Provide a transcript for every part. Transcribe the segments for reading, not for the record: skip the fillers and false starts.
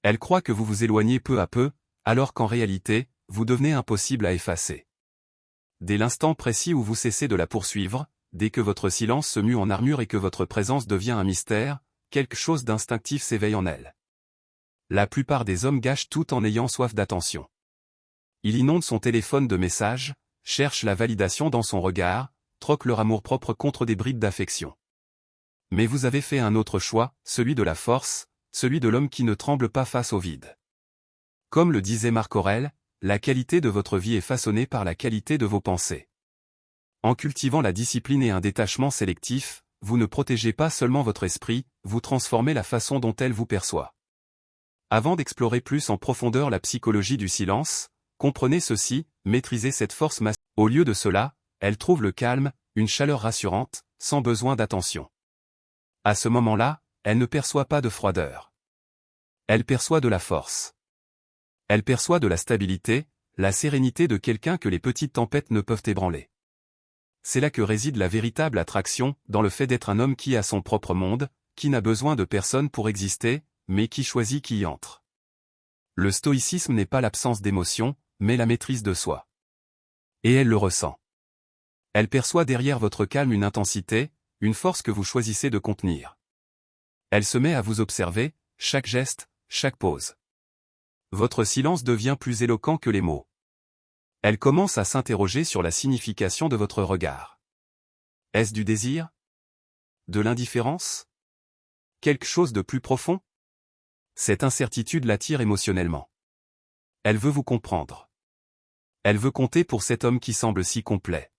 Elle croit que vous vous éloignez peu à peu, alors qu'en réalité, vous devenez impossible à effacer. Dès l'instant précis où vous cessez de la poursuivre, dès que votre silence se mue en armure et que votre présence devient un mystère, quelque chose d'instinctif s'éveille en elle. La plupart des hommes gâchent tout en ayant soif d'attention. Il inonde son téléphone de messages, cherche la validation dans son regard, troque leur amour-propre contre des bribes d'affection. Mais vous avez fait un autre choix, celui de la force, celui de l'homme qui ne tremble pas face au vide. Comme le disait Marc Aurèle, la qualité de votre vie est façonnée par la qualité de vos pensées. En cultivant la discipline et un détachement sélectif, vous ne protégez pas seulement votre esprit, vous transformez la façon dont elle vous perçoit. Avant d'explorer plus en profondeur la psychologie du silence, comprenez ceci, maîtrisez cette force masculine. Au lieu de cela, elle trouve le calme, une chaleur rassurante, sans besoin d'attention. À ce moment-là, elle ne perçoit pas de froideur. Elle perçoit de la force. Elle perçoit de la stabilité, la sérénité de quelqu'un que les petites tempêtes ne peuvent ébranler. C'est là que réside la véritable attraction, dans le fait d'être un homme qui a son propre monde, qui n'a besoin de personne pour exister, mais qui choisit qui y entre. Le stoïcisme n'est pas l'absence d'émotion, mais la maîtrise de soi. Et elle le ressent. Elle perçoit derrière votre calme une intensité, une force que vous choisissez de contenir. Elle se met à vous observer, chaque geste, chaque pause. Votre silence devient plus éloquent que les mots. Elle commence à s'interroger sur la signification de votre regard. Est-ce du désir? De l'indifférence? Quelque chose de plus profond? Cette incertitude l'attire émotionnellement. Elle veut vous comprendre. Elle veut compter pour cet homme qui semble si complet.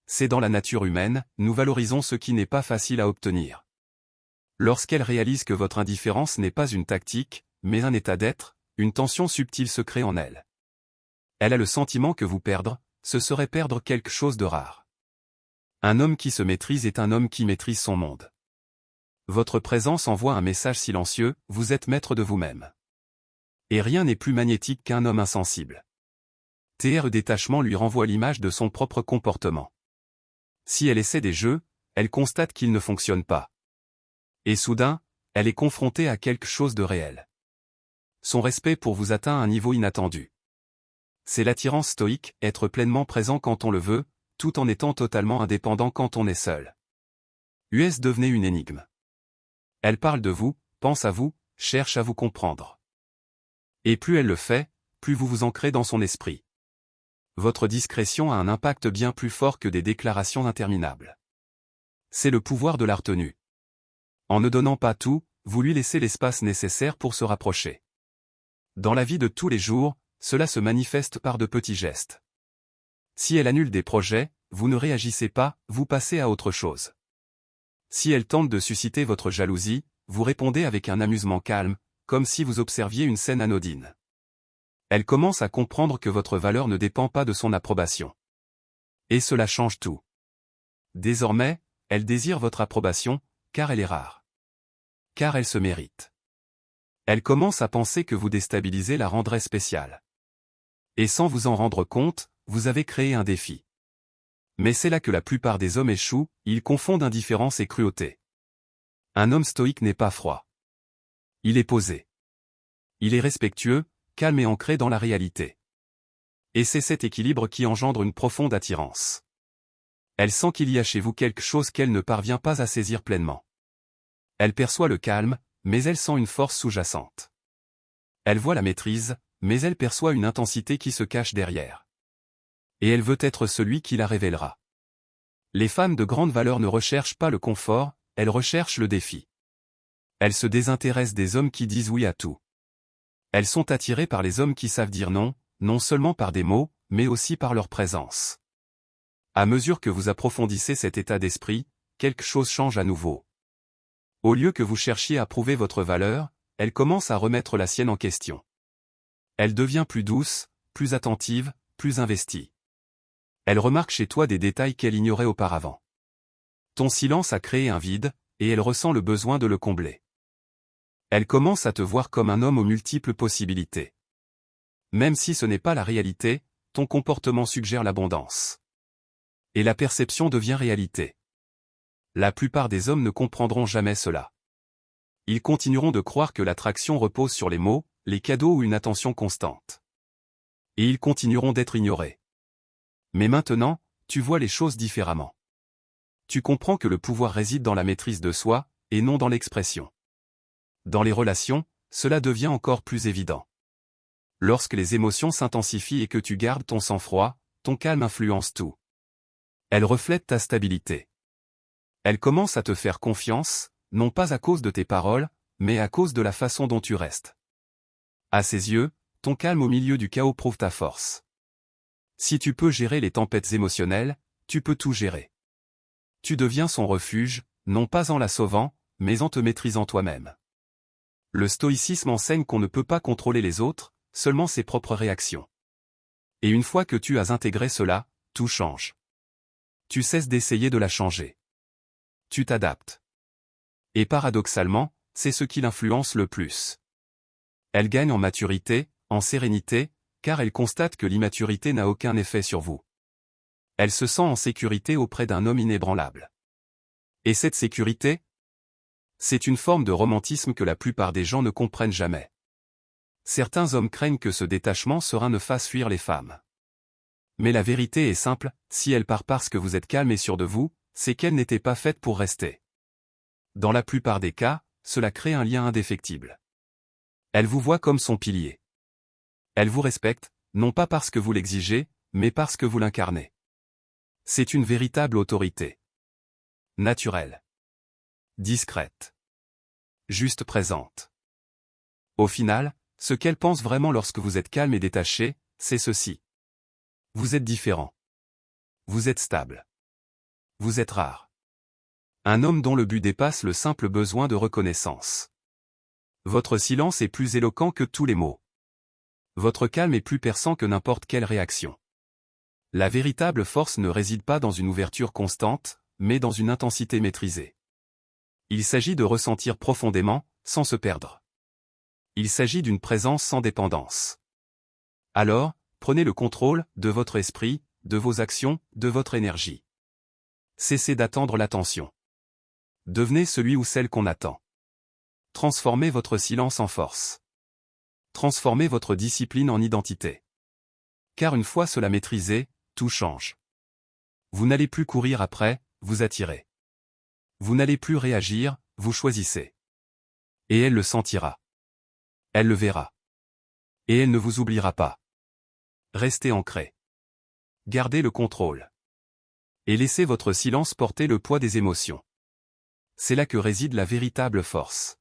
C'est dans la nature humaine, nous valorisons ce qui n'est pas facile à obtenir. Lorsqu'elle réalise que votre indifférence n'est pas une tactique, mais un état d'être, une tension subtile se crée en elle. Elle a le sentiment que vous perdre, ce serait perdre quelque chose de rare. Un homme qui se maîtrise est un homme qui maîtrise son monde. Votre présence envoie un message silencieux, vous êtes maître de vous-même. Et rien n'est plus magnétique qu'un homme insensible. Détachement lui renvoie l'image de son propre comportement. Si elle essaie des jeux, elle constate qu'ils ne fonctionnent pas. Et soudain, elle est confrontée à quelque chose de réel. Son respect pour vous atteint un niveau inattendu. C'est l'attirance stoïque, être pleinement présent quand on le veut, tout en étant totalement indépendant quand on est seul. Devenez une énigme. Elle parle de vous, pense à vous, cherche à vous comprendre. Et plus elle le fait, plus vous vous ancrez dans son esprit. Votre discrétion a un impact bien plus fort que des déclarations interminables. C'est le pouvoir de la retenue. En ne donnant pas tout, vous lui laissez l'espace nécessaire pour se rapprocher. Dans la vie de tous les jours, cela se manifeste par de petits gestes. Si elle annule des projets, vous ne réagissez pas, vous passez à autre chose. Si elle tente de susciter votre jalousie, vous répondez avec un amusement calme, comme si vous observiez une scène anodine. Elle commence à comprendre que votre valeur ne dépend pas de son approbation. Et cela change tout. Désormais, elle désire votre approbation, car elle est rare. Car elle se mérite. Elle commence à penser que vous déstabilisez la rendrait spéciale. Et sans vous en rendre compte, vous avez créé un défi. Mais c'est là que la plupart des hommes échouent, ils confondent indifférence et cruauté. Un homme stoïque n'est pas froid. Il est posé. Il est respectueux, calme et ancré dans la réalité. Et c'est cet équilibre qui engendre une profonde attirance. Elle sent qu'il y a chez vous quelque chose qu'elle ne parvient pas à saisir pleinement. Elle perçoit le calme, mais elle sent une force sous-jacente. Elle voit la maîtrise, mais elle perçoit une intensité qui se cache derrière. Et elle veut être celui qui la révélera. Les femmes de grande valeur ne recherchent pas le confort, elles recherchent le défi. Elles se désintéressent des hommes qui disent oui à tout. Elles sont attirées par les hommes qui savent dire non, non seulement par des mots, mais aussi par leur présence. À mesure que vous approfondissez cet état d'esprit, quelque chose change à nouveau. Au lieu que vous cherchiez à prouver votre valeur, elle commence à remettre la sienne en question. Elle devient plus douce, plus attentive, plus investie. Elle remarque chez toi des détails qu'elle ignorait auparavant. Ton silence a créé un vide, et elle ressent le besoin de le combler. Elle commence à te voir comme un homme aux multiples possibilités. Même si ce n'est pas la réalité, ton comportement suggère l'abondance. Et la perception devient réalité. La plupart des hommes ne comprendront jamais cela. Ils continueront de croire que l'attraction repose sur les mots, les cadeaux ou une attention constante. Et ils continueront d'être ignorés. Mais maintenant, tu vois les choses différemment. Tu comprends que le pouvoir réside dans la maîtrise de soi, et non dans l'expression. Dans les relations, cela devient encore plus évident. Lorsque les émotions s'intensifient et que tu gardes ton sang-froid, ton calme influence tout. Elles reflètent ta stabilité. Elles commencent à te faire confiance, non pas à cause de tes paroles, mais à cause de la façon dont tu restes. À ses yeux, ton calme au milieu du chaos prouve ta force. Si tu peux gérer les tempêtes émotionnelles, tu peux tout gérer. Tu deviens son refuge, non pas en la sauvant, mais en te maîtrisant toi-même. Le stoïcisme enseigne qu'on ne peut pas contrôler les autres, seulement ses propres réactions. Et une fois que tu as intégré cela, tout change. Tu cesses d'essayer de la changer. Tu t'adaptes. Et paradoxalement, c'est ce qui l'influence le plus. Elle gagne en maturité, en sérénité, car elle constate que l'immaturité n'a aucun effet sur vous. Elle se sent en sécurité auprès d'un homme inébranlable. Et cette sécurité? C'est une forme de romantisme que la plupart des gens ne comprennent jamais. Certains hommes craignent que ce détachement serein ne fasse fuir les femmes. Mais la vérité est simple, si elle part parce que vous êtes calme et sûr de vous, c'est qu'elle n'était pas faite pour rester. Dans la plupart des cas, cela crée un lien indéfectible. Elle vous voit comme son pilier. Elle vous respecte, non pas parce que vous l'exigez, mais parce que vous l'incarnez. C'est une véritable autorité. Naturelle. Discrète. Juste présente. Au final, ce qu'elle pense vraiment lorsque vous êtes calme et détaché, c'est ceci. Vous êtes différent. Vous êtes stable. Vous êtes rare. Un homme dont le but dépasse le simple besoin de reconnaissance. Votre silence est plus éloquent que tous les mots. Votre calme est plus perçant que n'importe quelle réaction. La véritable force ne réside pas dans une ouverture constante, mais dans une intensité maîtrisée. Il s'agit de ressentir profondément, sans se perdre. Il s'agit d'une présence sans dépendance. Alors, prenez le contrôle de votre esprit, de vos actions, de votre énergie. Cessez d'attendre l'attention. Devenez celui ou celle qu'on attend. Transformez votre silence en force. Transformez votre discipline en identité. Car une fois cela maîtrisé, tout change. Vous n'allez plus courir après, vous attirez. Vous n'allez plus réagir, vous choisissez. Et elle le sentira. Elle le verra. Et elle ne vous oubliera pas. Restez ancré. Gardez le contrôle. Et laissez votre silence porter le poids des émotions. C'est là que réside la véritable force.